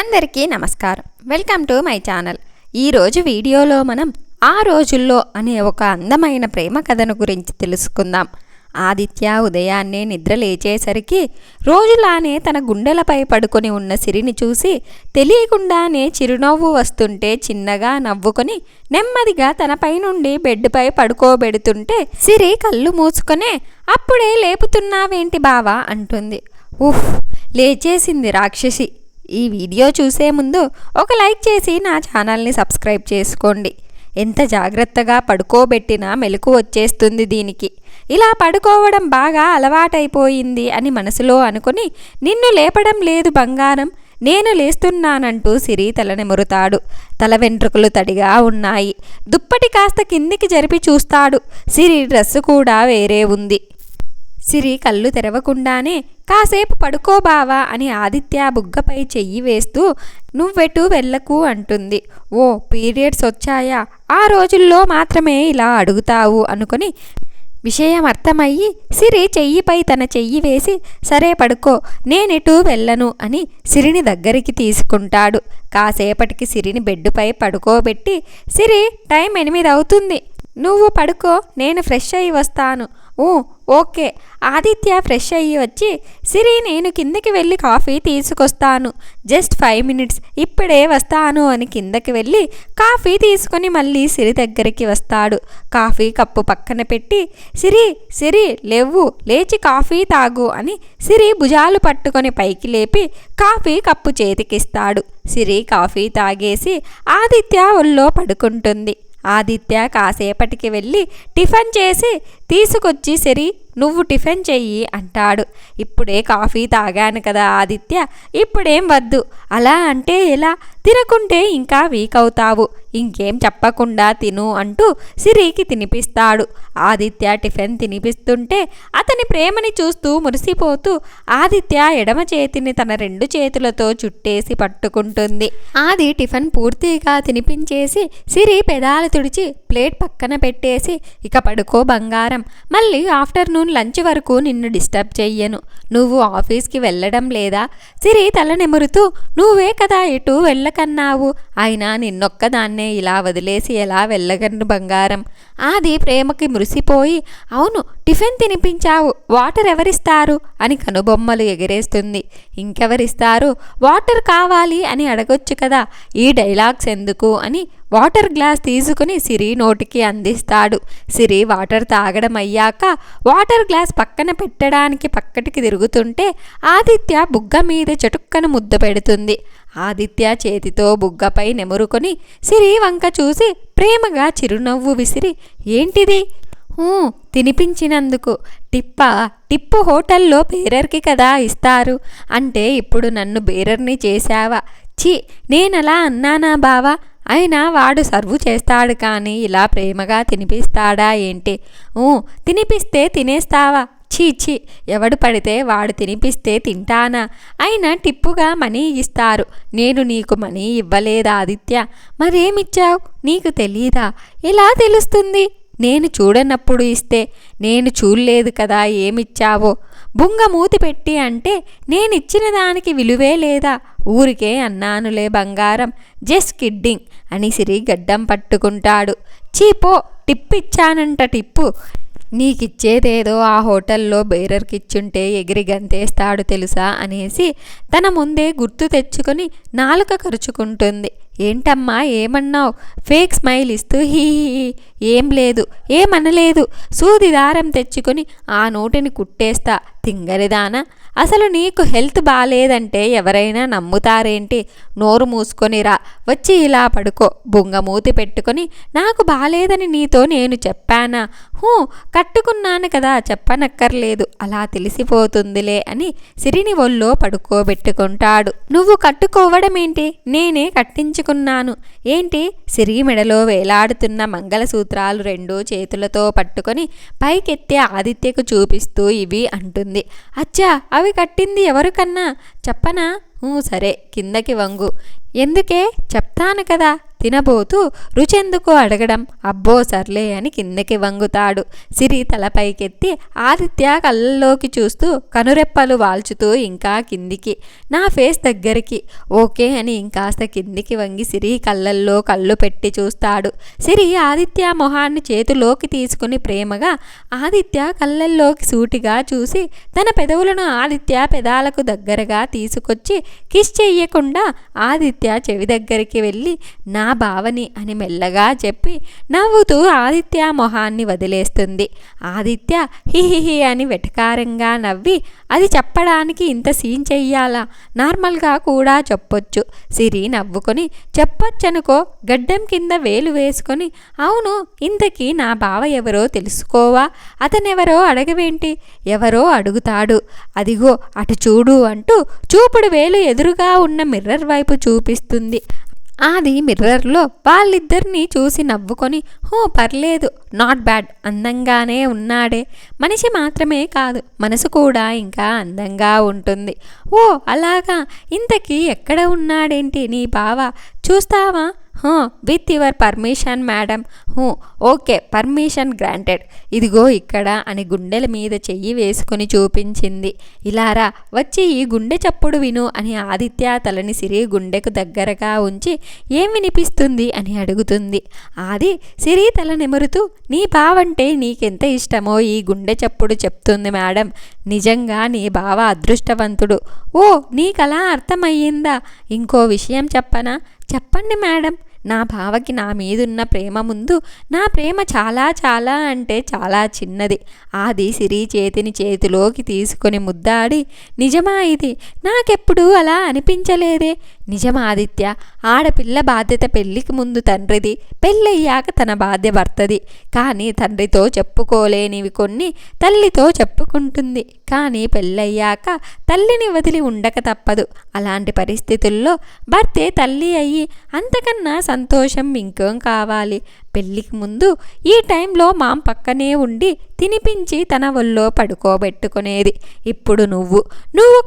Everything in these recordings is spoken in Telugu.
అందరికీ నమస్కారం. Welcome to my channel. ఈరోజు వీడియోలో మనం ఆ రోజుల్లో అనే ఒక అందమైన ప్రేమ కథను గురించి తెలుసుకుందాం. ఆదిత్య ఉదయాన్నే నిద్ర లేచేసరికి రోజులానే తన గుండెలపై పడుకొని ఉన్న సిరిని చూసి తెలియకుండానే చిరునవ్వు వస్తుంటే చిన్నగా నవ్వుకొని నెమ్మదిగా తనపై నుండి బెడ్పై పడుకోబెడుతుంటే సిరి కళ్ళు మూసుకొనే అప్పుడే లేపుతున్నావేంటి బావా అంటుంది. ఉఫ్, లేచేసింది రాక్షసి. ఈ వీడియో చూసే ముందు ఒక లైక్ చేసి నా ఛానల్ని సబ్స్క్రైబ్ చేసుకోండి. ఎంత జాగ్రత్తగా పడుకోబెట్టినా మెలకు వచ్చేస్తుంది దీనికి. ఇలా పడుకోవడం బాగా అలవాటైపోయింది అని మనసులో అనుకుని నిన్ను లేపడం లేదు బంగారం, నేను లేస్తున్నానంటూ సిరి తలనెమురుతాడు. తల వెంట్రుకలు తడిగా ఉన్నాయి. దుప్పటి కాస్త కిందికి జరిపి చూస్తాడు. సిరి డ్రెస్సు కూడా వేరే ఉంది. సిరి కళ్ళు తెరవకుండానే కాసేపు పడుకోబావా అని ఆదిత్య బుగ్గపై చెయ్యి వేస్తూ నువ్వెటు వెళ్ళకు అంటుంది. ఓ, పీరియడ్స్ వచ్చాయా? ఆ రోజుల్లో మాత్రమే ఇలా అడుగుతావు అనుకుని విషయం అర్థమయ్యి సిరి చెయ్యిపై తన చెయ్యి వేసి సరే పడుకో, నేనెటూ వెళ్ళను అని సిరిని దగ్గరికి తీసుకుంటాడు. కాసేపటికి సిరిని బెడ్డుపై పడుకోబెట్టి సిరి, టైం 8 అవుతుంది, నువ్వు పడుకో, నేను ఫ్రెష్ అయ్యి వస్తాను. ఓకే. ఆదిత్య ఫ్రెష్ అయ్యి వచ్చి సిరి, నేను కిందకి వెళ్ళి కాఫీ తీసుకొస్తాను, జస్ట్ 5 minutes, ఇప్పుడే వస్తాను అని కిందకి వెళ్ళి కాఫీ తీసుకొని మళ్ళీ సిరి దగ్గరికి వస్తాడు. కాఫీ కప్పు పక్కన పెట్టి సిరి లేవు, లేచి కాఫీ తాగు అని సిరి భుజాలు పట్టుకొని పైకి లేపి కాఫీ కప్పు చేతికిస్తాడు. సిరి కాఫీ తాగేసి ఆదిత్య ఒళ్ళో పడుకుంటుంది. ఆదిత్య కాసేపటికి వెళ్ళి టిఫిన్ చేసి తీసుకొచ్చి సిరి, నువ్వు టిఫిన్ చెయ్యి అంటాడు. ఇప్పుడే కాఫీ తాగాను కదా ఆదిత్య, ఇప్పుడేం వద్దు. అలా అంటే ఎలా? తినకుంటే ఇంకా వీక్ అవుతావు, ఇంకేం చెప్పకుండా తిను అంటూ సిరికి తినిపిస్తాడు. ఆదిత్య టిఫిన్ తినిపిస్తుంటే అతని ప్రేమని చూస్తూ మురిసిపోతూ ఆదిత్య ఎడమ చేతిని తన 2 చేతులతో చుట్టేసి పట్టుకుంటుంది. ఆది టిఫిన్ పూర్తిగా తినిపించేసి సిరి పెదాలు తుడిచి ప్లేట్ పక్కన పెట్టేసి ఇక పడుకో బంగారం, మళ్ళీ ఆఫ్టర్నూన్ లంచ్ వరకు నిన్ను డిస్టర్బ్ చెయ్యను, నువ్వు ఆఫీస్కి వెళ్ళడం లేదా? సిరి తల నెమురుతూ నువ్వే కదా ఎటు వెళ్ళకన్నావు, అయినా నిన్నొక్కదాన్నే ఇలా వదిలేసి ఎలా వెళ్ళగలను బంగారం. ఆది ప్రేమకి మురిసిపోయి అవును, టిఫిన్ తినిపించావు, వాటర్ ఎవరిస్తారు అని కనుబొమ్మలు ఎగిరేస్తుంది. ఇంకెవరిస్తారు? వాటర్ కావాలి అని అడగొచ్చు కదా, ఈ డైలాగ్స్ ఎందుకు అని వాటర్ గ్లాస్ తీసుకుని సిరి నోటికి అందిస్తాడు. సిరి వాటర్ తాగడం అయ్యాక వాటర్ గ్లాస్ పక్కన పెట్టడానికి పక్కటికి తిరుగుతుంటే ఆదిత్య బుగ్గ మీద చటుక్కన ముద్ద పెడుతుంది. ఆదిత్య చేతితో బుగ్గపై నెమురుకొని సిరి వంక చూసి ప్రేమగా చిరునవ్వు విసిరి ఏంటిది? తినిపించినందుకు టిప్పు హోటల్లో బేరర్కి కదా ఇస్తారు, అంటే ఇప్పుడు నన్ను బేరర్ని చేశావా? ఛీ, నేనలా అన్నానా బావా? అయినా వాడు సర్వ్ చేస్తాడు కానీ ఇలా ప్రేమగా తినిపిస్తాడా ఏంటి? తినిపిస్తే తినేస్తావా? చీ, ఎవడు పడితే వాడు తినిపిస్తే తింటానా? అయినా టిప్పుగా మనీ ఇస్తారు, నేను నీకు మనీ ఇవ్వలేదా ఆదిత్య? మరేమిచ్చావు నీకు తెలీదా? ఎలా తెలుస్తుంది? నేను చూడనప్పుడు ఇస్తే? నేను చూడలేదు కదా ఏమిచ్చావో. బుంగ మూతి పెట్టి అంటే నేనిచ్చిన దానికి విలువే లేదా? ఊరికే అన్నానులే బంగారం, జస్ట్ కిడ్డింగ్ అని సిరి గడ్డం పట్టుకుంటాడు. చీపో, టిప్పిచ్చానంట టిప్పు, నీకిచ్చేదేదో ఆ హోటల్లో బేరర్కిచ్చుంటే ఎగిరి గంతేస్తాడు తెలుసా అనేసి తన ముందే గుర్తు తెచ్చుకొని నాలుక కరుచుకుంటుంది. ఏంటమ్మా ఏమన్నావు? ఫేక్ స్మైల్ ఇస్తూ హీ ఏం లేదు, ఏమనలేదు. సూది దారం తెచ్చుకొని ఆ నోటిని కుట్టేస్తా తింగరిదానా. అసలు నీకు హెల్త్ బాలేదంటే ఎవరైనా నమ్ముతారేంటి? నోరు మూసుకొని రా, వచ్చి ఇలా పడుకో. బుంగమూతి పెట్టుకొని నాకు బాలేదని నీతో నేను చెప్పానా? కట్టుకున్నాను కదా, చెప్పనక్కర్లేదు, అలా తెలిసిపోతుందిలే అని సిరిని ఒళ్ళో పడుకోబెట్టుకుంటాడు. నువ్వు కట్టుకోవడమేంటి, నేనే కట్టించుకున్నాను. ఏంటి? సిరి మెడలో వేలాడుతున్న మంగళసూత్రాలు 2 చేతులతో పట్టుకొని పైకెత్తి ఆదిత్యకు చూపిస్తూ ఇవి అంటుంది. అచ్చా, అవి కట్టింది ఎవరికన్నా చెప్పనా? సరే, కిందకి వంగు. ఎందుకే? చెప్తాను కదా, తినబోతూ రుచెందుకు అడగడం, అబ్బో సర్లే అని కిందకి వంగుతాడు. సిరి తలపైకెత్తి ఆదిత్య కళ్ళల్లోకి చూస్తూ కనురెప్పలు వాల్చుతూ ఇంకా కిందికి, నా ఫేస్ దగ్గరికి, ఓకే అని ఇంకాస్త కిందికి వంగి సిరి కళ్ళల్లో కళ్ళు పెట్టి చూస్తాడు. సిరి ఆదిత్య మొహాన్ని చేతిలోకి తీసుకుని ప్రేమగా ఆదిత్య కళ్ళల్లోకి సూటిగా చూసి తన పెదవులను ఆదిత్య పెదాలకు దగ్గరగా తీసుకొచ్చి కిస్ చెయ్యకుండా ఆదిత్య చెవి దగ్గరికి వెళ్ళి నా భావని అని మెల్లగా చెప్పి నవ్వుతూ ఆదిత్య మొహాన్ని వదిలేస్తుంది. ఆదిత్య హిహిహి అని వెటకారంగా నవ్వి, అది చెప్పడానికి ఇంత సీన్ చెయ్యాలా, నార్మల్గా కూడా చెప్పొచ్చు. సిరి నవ్వుకొని, చెప్పొచ్చనుకో, గడ్డం కింద వేలు వేసుకొని, అవును ఇంతకీ నా బావ ఎవరో తెలుసుకోవా, అతనెవరో అడగవేంటి, ఎవరో అడుగుతాడు, అదిగో అటు చూడు అంటూ చూపుడు వేలు ఎదురుగా ఉన్న మిర్రర్ వైపు చూపిస్తుంది. అది మిర్రర్లో వాళ్ళిద్దరినీ చూసి నవ్వుకొని, హో పర్లేదు, నాట్ బ్యాడ్, అందంగానే ఉన్నాడే, మనిషి మాత్రమే కాదు మనసు కూడా ఇంకా అందంగా ఉంటుంది. ఓ అలాగా, ఇంతకీ ఎక్కడ ఉన్నాడేంటి నీ బావ, చూస్తావా, with your permission madam, okay permission granted, ఇదిగో ఇక్కడ అని గుండెల మీద చెయ్యి వేసుకుని చూపించింది. ఇలారా వచ్చి ఈ గుండె చప్పుడు విను అని ఆదిత్య తలని సిరి గుండెకు దగ్గరగా ఉంచి ఏం వినిపిస్తుంది అని అడుగుతుంది. ఆది సిరి తల నిమురుతూ, నీ బావంటే నీకెంత ఇష్టమో ఈ గుండె చప్పుడు చెప్తుంది మేడం, నిజంగా నీ బావ అదృష్టవంతుడు. ఓ నీకలా అర్థమయ్యిందా, ఇంకో విషయం చెప్పనా, చెప్పండి మేడం, నా బావకి నా మీదున్న ప్రేమ ముందు నా ప్రేమ చాలా చాలా అంటే చాలా చిన్నది. ఆది సిరి చేతిని చేతిలోకి తీసుకొని ముద్దాడి, నిజమా ఇది, నాకెప్పుడు అలా అనిపించలేదే, నిజమాదిత్య, ఆడపిల్ల బాధ్యత పెళ్లికి ముందు తండ్రిది, పెళ్ళయ్యాక తన బాధ్య భర్తది. కానీ తండ్రితో చెప్పుకోలేనివి కొన్ని తల్లితో చెప్పుకుంటుంది. కానీ పెళ్ళయ్యాక తల్లిని వదిలి ఉండక తప్పదు. అలాంటి పరిస్థితుల్లో భర్తే తల్లి అయ్యి అంతకన్నా సంతోషం ఇంకేం కావాలి. పెళ్ళికి ముందు ఈ టైంలో మాం పక్కనే ఉండి తినిపించి తన ఒళ్ళో పడుకోబెట్టుకునేది. ఇప్పుడు నువ్వు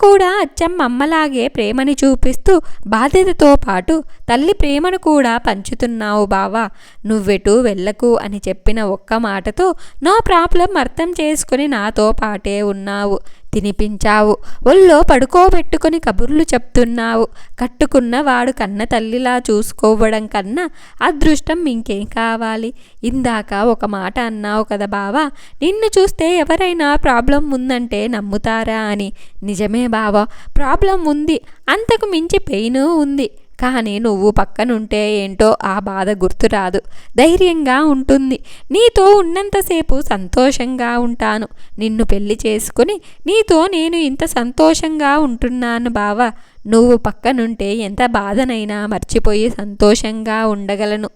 కూడా అచ్చం అమ్మలాగే ప్రేమని చూపిస్తూ బాధ్యతతో పాటు తల్లి ప్రేమను కూడా పంచుతున్నావు బావా, నువ్వెటూ వెళ్ళకు అని చెప్పిన ఒక్క మాటతో నో ప్రాబ్లం అర్థం చేసుకుని నాతో పాటే ఉన్నావు. తినిపించావు, ఒళ్ళో పడుకోబెట్టుకుని కబుర్లు చెప్తున్నావు. కట్టుకున్న వాడు కన్న తల్లిలా చూసుకోవడం కన్నా అదృష్టం ఇంకేం కావాలి. ఇందాక ఒక మాట అన్నావు కదా బావా, నిన్ను చూస్తే ఎవరైనా ప్రాబ్లం ఉందంటే నమ్ముతారా అని. నిజమే బావా, ప్రాబ్లం ఉంది, అంతకు మించి పెయిన్ ఉంది. కానీ నువ్వు పక్కనుంటే ఏంటో ఆ బాధ గుర్తురాదు, ధైర్యంగా ఉంటుంది. నీతో ఉన్నంతసేపు సంతోషంగా ఉంటాను. నిన్ను పెళ్లి చేసుకుని నీతో నేను ఇంత సంతోషంగా ఉంటున్నాను బావా. నువ్వు పక్కనుంటే ఎంత బాధనైనా మర్చిపోయి సంతోషంగా ఉండగలను.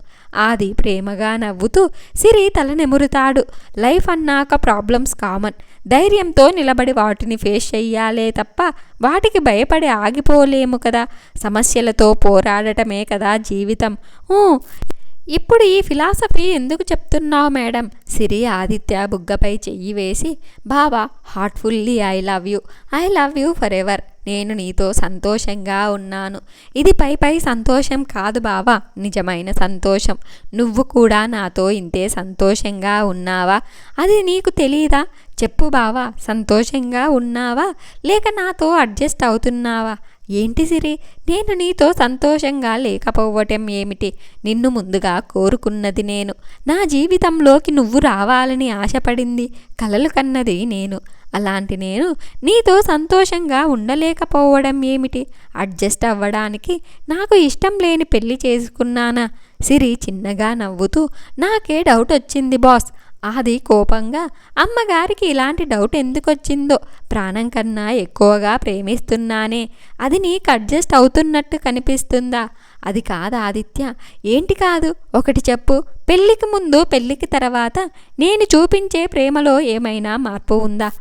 ఆది ప్రేమగా నవ్వుతూ సిరి తల నెమురుతాడు. లైఫ్ అన్నాక ప్రాబ్లమ్స్ కామన్. ధైర్యంతో నిలబడి వాటిని ఫేస్ చెయ్యాలే తప్ప వాటికి భయపడి ఆగిపోలేము కదా. సమస్యలతో పోరాడటమే కదా జీవితం. ఇప్పుడు ఈ ఫిలాసఫీ ఎందుకు చెప్తున్నావు మేడం? సిరి ఆదిత్య బుగ్గపై చెయ్యి వేసి, బావా heartfully I love you for ever. నేను నీతో సంతోషంగా ఉన్నాను. ఇది పై సంతోషం కాదు బావా, నిజమైన సంతోషం. నువ్వు కూడా నాతో ఇంతే సంతోషంగా ఉన్నావా? అది నీకు తెలీదా? చెప్పు బావా, సంతోషంగా ఉన్నావా లేక నాతో అడ్జస్ట్ అవుతున్నావా? ఏంటి సిరి, నేను నీతో సంతోషంగా లేకపోవటం ఏమిటి? నిన్ను ముందుగా కోరుకున్నది నేను. నా జీవితంలోకి నువ్వు రావాలని ఆశపడింది, కలలు కన్నది నేను. అలాంటి నేను నీతో సంతోషంగా ఉండలేకపోవడం ఏమిటి? అడ్జస్ట్ అవ్వడానికి నాకు ఇష్టం లేని పెళ్లి చేసుకున్నానా? సిరి చిన్నగా నవ్వుతూ, నాకే డౌట్ వచ్చింది బాస్. ఆది కోపంగా, అమ్మగారికి ఇలాంటి డౌట్ ఎందుకు వచ్చిందో, ప్రాణం కన్నా ఎక్కువగా ప్రేమిస్తున్నానే, అది నీకు అడ్జస్ట్ అవుతున్నట్టు కనిపిస్తుందా? అది కాదు ఆదిత్య. ఏంటి కాదు? ఒకటి చెప్పు. పెళ్ళికి ముందు పెళ్ళికి తర్వాత నేను చూపించే ప్రేమలో ఏమైనా మార్పు ఉందా?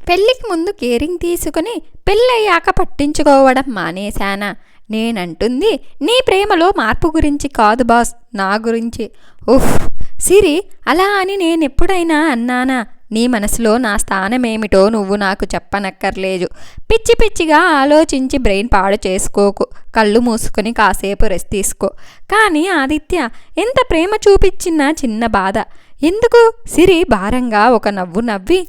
పెళ్ళికి ముందు కేరింగ్ తీసుకుని పెళ్ళయ్యాక పట్టించుకోవడం మానేశానా? నేనంటుంది నీ ప్రేమలో మార్పు గురించి కాదు బాస్, నా గురించి. సిరి, అలా అని నేనెప్పుడైనా అన్నానా? నీ మనసులో నా స్థానమేమిటో నువ్వు నాకు చెప్పనక్కర్లేదు. పిచ్చి పిచ్చిగా ఆలోచించి బ్రెయిన్ పాడు చేసుకోకు. కళ్ళు మూసుకొని కాసేపు రెస్ట్ తీసుకో. కానీ ఆదిత్య, ఎంత ప్రేమ చూపించినా చిన్న బాధ. ఎందుకు? సిరి భారంగా ఒక నవ్వు నవ్వి,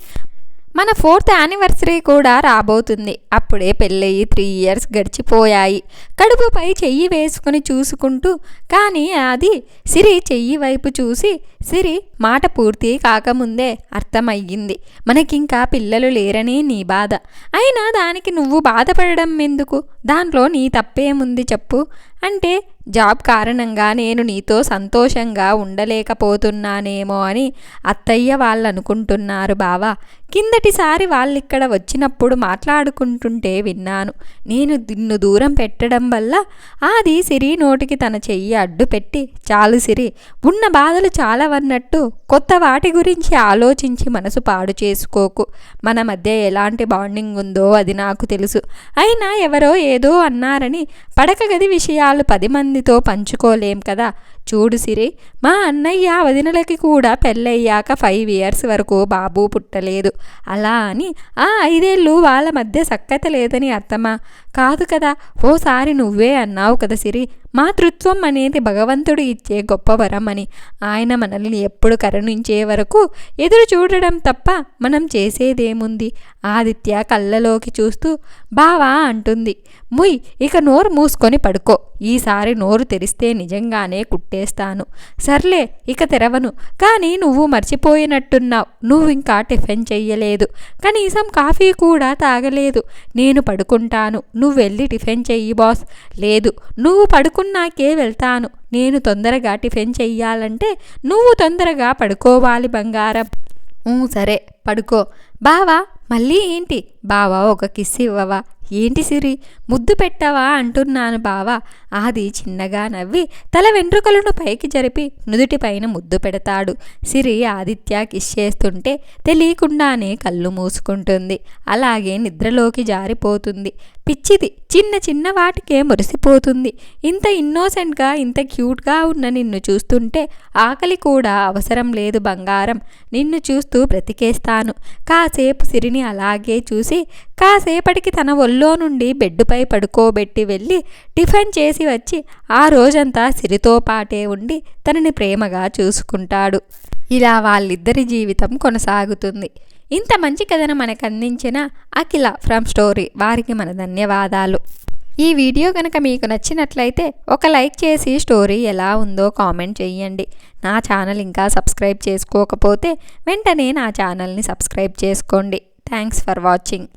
మన 4th యానివర్సరీ కూడా రాబోతుంది. అప్పుడే పెళ్ళయి 3 years గడిచిపోయాయి. కడుపుపై చెయ్యి వేసుకుని చూసుకుంటూ, కానీ అది సిరి చెయ్యి వైపు చూసి, సిరి మాట పూర్తి కాకముందే అర్థమయ్యింది, మనకింకా పిల్లలు లేరని నీ బాధ. అయినా దానికి నువ్వు బాధపడడం ఎందుకు? దాంట్లో నీ తప్పేముంది చెప్పు. అంటే జాబ్ కారణంగా నేను నీతో సంతోషంగా ఉండలేకపోతున్నానేమో అని అత్తయ్య వాళ్ళు అనుకుంటున్నారు బావా. కిందటిసారి వాళ్ళిక్కడ వచ్చినప్పుడు మాట్లాడుకుంటుంటే విన్నాను. నేను నిన్ను దూరం పెట్టడం వల్ల ఆది సిరి నోటికి తన చెయ్యి అడ్డు పెట్టి, చాలు సిరి, ఉన్న బాధలు చాలవన్నట్టు కొత్త వాటి గురించి ఆలోచించి మనసు పాడు చేసుకోకు. మన మధ్య ఎలాంటి బాండింగ్ ఉందో అది నాకు తెలుసు. అయినా ఎవరో ఏదో అన్నారని పడక గది విషయాలు 10 మందితో పంచుకోలేం కదా. చూడు సిరి, మా అన్నయ్య వదినలకి కూడా పెళ్ళయ్యాక 5 years వరకు బాబు పుట్టలేదు. అలా అని ఆ 5 ఏళ్ళు వాళ్ళ మధ్య సఖ్యత లేదని అర్థమా? కాదు కదా. ఓసారి నువ్వే అన్నావు కదా సిరి, మాతృత్వం అనేది భగవంతుడు ఇచ్చే గొప్ప వరం అని. ఆయన మనల్ని ఎప్పుడు కరుణించే వరకు ఎదురు చూడడం తప్ప మనం చేసేదేముంది? ఆదిత్య కళ్ళలోకి చూస్తూ బావా అంటుంది. ముయ్, ఇక నోరు మూసుకొని పడుకో. ఈసారి నోరు తెరిస్తే నిజంగానే కుట్టేస్తాను. సర్లే, ఇక తెరవను. కానీ నువ్వు మర్చిపోయినట్టున్నావు, నువ్వింకా టిఫిన్ చెయ్యలేదు, కనీసం కాఫీ కూడా తాగలేదు. నేను పడుకుంటాను, నువ్వు వెళ్ళి టిఫిన్ చెయ్యి బాస్. లేదు, నువ్వు పడుకున్నాకే వెళ్తాను. నేను తొందరగా టిఫిన్ చెయ్యాలంటే నువ్వు తొందరగా పడుకోవాలి బంగారం. సరే పడుకో. బావా, మళ్ళీ ఏంటి? బావా ఒక కిస్ ఇవ్వవా? ఏంటి సిరి, ముద్దు పెట్టవా అంటున్నాను బావా. ఆది చిన్నగా నవ్వి తల వెంట్రుకలను పైకి జరిపి నుదుటిపైన ముద్దు పెడతాడు. సిరి ఆదిత్య కిస్ చేస్తుంటే తెలియకుండానే కళ్ళు మూసుకుంటుంది. అలాగే నిద్రలోకి జారిపోతుంది. పిచ్చిది, చిన్న చిన్న వాటికే మురిసిపోతుంది. ఇంత ఇన్నోసెంట్గా, ఇంత క్యూట్గా ఉన్న నిన్ను చూస్తుంటే ఆకలి కూడా అవసరం లేదు బంగారం. నిన్ను చూస్తూ బ్రతికేస్తాను. కాసేపు సిరిని అలాగే చూసి కాసేపటికి తన ఒళ్ళో నుండి బెడ్డుపై పడుకోబెట్టి వెళ్ళి టిఫిన్ చేసి వచ్చి ఆ రోజంతా సిరితో పాటే ఉండి తనని ప్రేమగా చూసుకుంటాడు. ఇలా వాళ్ళిద్దరి జీవితం కొనసాగుతుంది. ఇంత మంచి కథను మనకు అందించిన అఖిల ఫ్రమ్ స్టోరీ వారికి మన ధన్యవాదాలు. ఈ వీడియో కనుక మీకు నచ్చినట్లయితే ఒక లైక్ చేసి స్టోరీ ఎలా ఉందో కామెంట్ చేయండి. నా ఛానల్ ఇంకా సబ్స్క్రైబ్ చేసుకోకపోతే వెంటనే నా ఛానల్ని సబ్స్క్రైబ్ చేసుకోండి. Thanks for watching.